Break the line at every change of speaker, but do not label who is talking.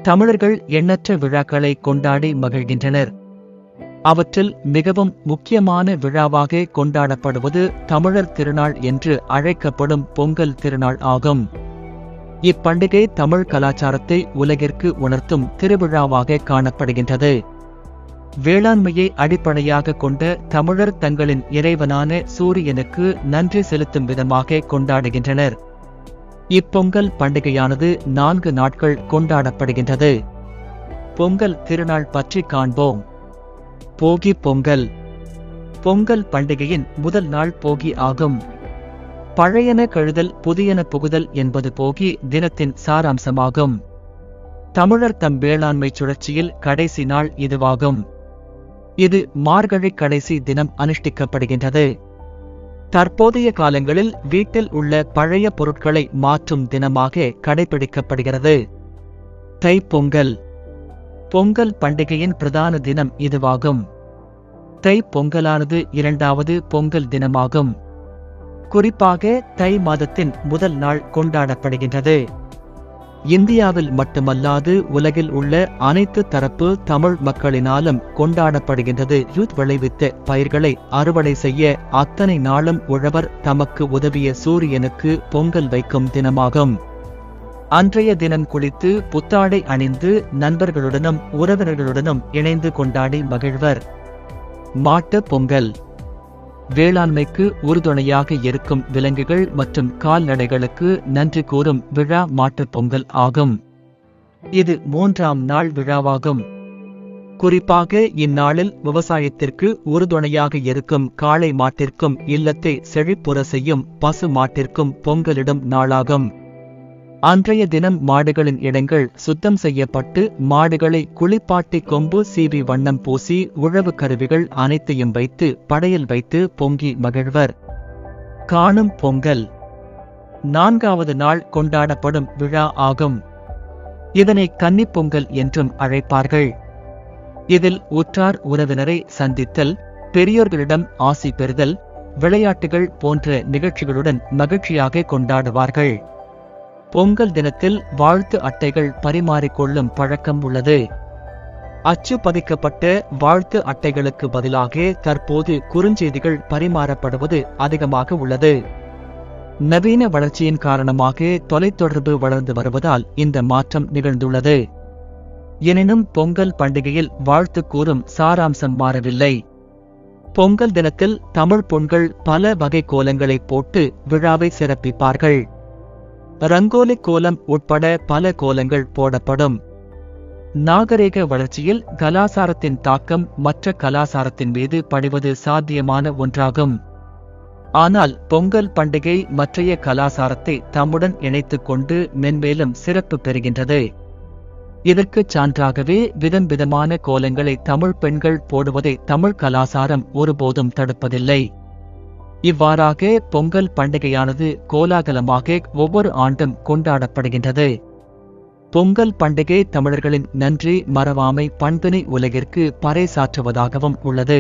தமிழர்கள் எண்ணற்ற விழாக்களை கொண்டாடி மகிழ்கின்றனர். அவற்றில் மிகவும் முக்கியமான விழாவாக கொண்டாடப்படுவது தமிழர் திருநாள் என்று அழைக்கப்படும் பொங்கல் திருநாள் ஆகும். இப்பண்டிகை தமிழ் கலாச்சாரத்தை உலகிற்கு உணர்த்தும் திருவிழாவாக காணப்படுகின்றது. வேளாண்மையை அடிப்படையாக கொண்ட தமிழர் தங்களின் இறைவனான சூரியனுக்கு நன்றி செலுத்தும் விதமாக கொண்டாடுகின்றனர். இப்பொங்கல் பண்டிகையானது 4 நாட்கள் கொண்டாடப்படுகின்றது. பொங்கல் திருநாள் பற்றி காண்போம். போகி பொங்கல். பொங்கல் பண்டிகையின் முதல் நாள் போகி ஆகும். பழையன கழுதல் புதியன புகுதல் என்பது போகி தினத்தின் சாராம்சமாகும். தமிழர் தம் வேளாண்மை சுழற்சியில் கடைசி நாள் இதுவாகும். இது மார்கழி கடைசி தினம் அனுஷ்டிக்கப்படுகின்றது. தற்போதைய காலங்களில் வீட்டில் உள்ள பழைய பொருட்களை மாற்றும் தினமாக கடைபிடிக்கப்படுகிறது. தைப்பொங்கல். பொங்கல் பண்டிகையின் பிரதான தினம் இதுவாகும். தை பொங்கலானது 2வது பொங்கல் தினமாகும். குறிப்பாக தை மாதத்தின் முதல் நாள் கொண்டாடப்படுகின்றது. இந்தியாவில் மட்டுமல்லாது உலகில் உள்ள அனைத்து தரப்பு தமிழ் மக்களினாலும் கொண்டாடப்படுகின்றது. விளைவித்த பயிர்களை அறுவடை செய்ய அத்தனை நாளும் உழவர் தமக்கு உதவிய சூரியனுக்கு பொங்கல் வைக்கும் தினமாகும். அன்றைய தினம் குளித்து புத்தாடை அணிந்து நண்பர்களுடனும் உறவினர்களுடனும் இணைந்து கொண்டாடி மகிழ்வர். மாட்டுப் பொங்கல். வேளாண்மைக்கு உறுதுணையாக இருக்கும் விலங்குகள் மற்றும் கால்நடைகளுக்கு நன்றி கூறும் விழா மாட்டுப் பொங்கல் ஆகும். இது 3ஆம் நாள் விழாவாகும். குறிப்பாக இந்நாளில் விவசாயத்திற்கு உறுதுணையாக இருக்கும் காளை மாட்டிற்கும் இல்லத்தை செழிப்புற செய்யும் பசு மாட்டிற்கும் பொங்கலிடும் நாளாகும். அன்றைய தினம் மாடுகளின் இடங்கள் சுத்தம் செய்யப்பட்டு மாடுகளை குளிப்பாட்டி கொம்பு சீவி வண்ணம் பூசி உழவு கருவிகள் அனைத்தையும் வைத்து படையல் வைத்து பொங்கி மகிழ்வர். காணும் பொங்கல். 4வது நாள் கொண்டாடப்படும் விழா ஆகும். இதனை கன்னிப் பொங்கல் என்றும் அழைப்பார்கள். இதில் உற்றார் உறவினரை சந்தித்தல், பெரியோர்களிடம் ஆசி பெறுதல், விளையாட்டுகள் போன்ற நிகழ்ச்சிகளுடன் மகிழ்ச்சியாக கொண்டாடுவார்கள். பொங்கல் தினத்தில் வாழ்த்து அட்டைகள் பரிமாறிக்கொள்ளும் பழக்கம் உள்ளது. அச்சு பதிக்கப்பட்ட வாழ்த்து அட்டைகளுக்கு பதிலாக தற்போது குறுஞ்செய்திகள் பரிமாறப்படுவது அதிகமாக உள்ளது. நவீன வளர்ச்சியின் காரணமாக தொலைத்தொடர்பு வளர்ந்து வருவதால் இந்த மாற்றம் நிகழ்ந்துள்ளது. எனினும் பொங்கல் பண்டிகையில் வாழ்த்து கூறும் சாராம்சம் மாறவில்லை. பொங்கல் தினத்தில் தமிழ் பெண்கள் பல வகை கோலங்களை போட்டு விழாவை சிறப்பிப்பார்கள். ரங்கோலி கோலம் உட்பட பல கோலங்கள் போடப்படும். நாகரிக வளர்ச்சியில் கலாசாரத்தின் தாக்கம் மற்ற கலாசாரத்தின் மீது படிவது சாத்தியமான ஒன்றாகும். ஆனால் பொங்கல் பண்டிகை மற்றைய கலாசாரத்தை தம்முடன் இணைத்துக் கொண்டு மென்மேலும் சிறப்பு பெறுகின்றது. இதற்குச் சான்றாகவே விதம் விதமான கோலங்களை தமிழ் பெண்கள் போடுவதை தமிழ் கலாசாரம் ஒருபோதும் தடுப்பதில்லை. இவ்வாறாக பொங்கல் பண்டிகையானது கோலாகலமாக ஒவ்வொரு ஆண்டும் கொண்டாடப்படுகின்றது. பொங்கல் பண்டிகை தமிழர்களின் நன்றி மறவாமை பண்பினை உலகிற்கு பறைசாற்றுவதாகவும் உள்ளது.